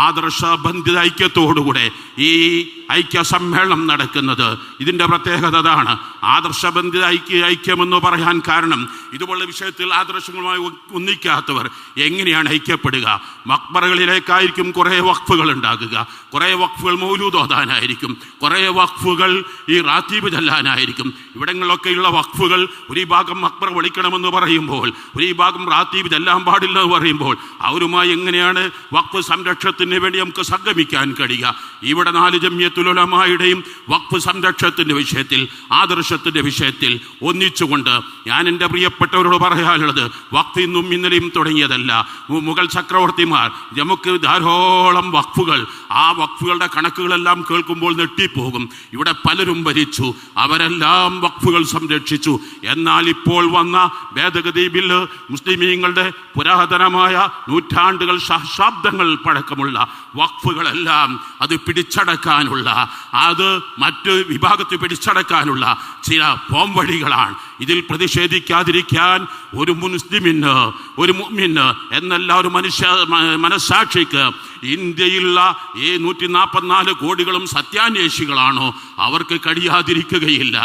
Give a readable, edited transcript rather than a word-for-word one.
ആദർശബന്ധിത ഐക്യത്തോടുകൂടെ ഈ ഐക്യ സമ്മേളനം നടക്കുന്നത്. ഇതിൻ്റെ പ്രത്യേകത അതാണ്. ആദർശബന്ധിത ഐക്യമെന്ന് പറയാൻ കാരണം ഇതുപോലുള്ള വിഷയത്തിൽ ആദർശങ്ങളുമായി ഒന്നിക്കാത്തവർ എങ്ങനെയാണ് ഐക്യപ്പെടുക? മക്ബറകളിലേക്കായിരിക്കും കുറേ വഖഫുകൾ ഉണ്ടാകുക, കുറേ വഖഫുകൾ മൗലൂദ് ഓതാനായിരിക്കും, കുറേ വഖഫുകൾ ഈ റാത്തീബ് ചെല്ലാനായിരിക്കും. ഇവിടങ്ങളിലൊക്കെയുള്ള വഖഫുകൾ ഒരു ഭാഗം മക്ബറ വിളിക്കണമെന്ന് പറയുമ്പോൾ, ഒരു ഭാഗം റാത്തീബ് ചെല്ലാൻ പാടില്ല എന്ന് പറയുമ്പോൾ അവരുമായി എങ്ങനെയാണ് വഖഫ് സംരക്ഷണത്തിന് വേണ്ടി നമുക്ക് സംഗമിക്കാൻ കഴിയുക? ഇവിടെ 4 ജംഇയ്യത്തുൽ ഉലമായുടെയും വഖഫ് സംരക്ഷണത്തിൻ്റെ വിഷയത്തിൽ, ആദർശത്തിൻ്റെ വിഷയത്തിൽ ഒന്നിച്ചുകൊണ്ട് ഞാൻ എൻ്റെ പ്രിയപ്പെട്ടവരോട് പറയാനുള്ളത്, വഖഫ് ഇന്നും ഇന്നലെയും തുടങ്ങിയതല്ല. മുഗൾ ചക്രവർത്തിമാർ നമുക്ക് ധാരാളം വഖഫുകൾ, ആ വഖഫുകളുടെ കണക്കുകളെല്ലാം കേൾക്കുമ്പോൾ ഞെട്ടിപ്പോകും. ഇവിടെ പലരും ഭരിച്ചു, അവരെല്ലാം വഖഫുകൾ സംരക്ഷിച്ചു. എന്നാൽ ഇപ്പോൾ വന്ന ഭേദഗതി ബില്ല് മുസ്ലിമീങ്ങളുടെ പുരാതനമായ നൂറ്റാണ്ടുകൾ സഹസ്രാബ്ദങ്ങൾ പഴക്കമുള്ള വഖഫുകളെല്ലാം അത് പിടിച്ചടക്കാനുള്ള, അത് മറ്റ് വിഭാഗത്തിൽ പിടിച്ചടക്കാനുള്ള ചില പോംവഴികളാണ്. ഇതിൽ പ്രതിഷേധിക്കാതിരിക്കാൻ ഒരു മുസ്ലിമിന്, ഒരു മുഅ്മിന് എന്നല്ല ഒരു മനസ്സാക്ഷിക്ക് ഇന്ത്യയിലുള്ള ഈ 144 കോടികളും സത്യാന്വേഷികളാണോ അവർക്ക് കഴിയാതിരിക്കുകയില്ല.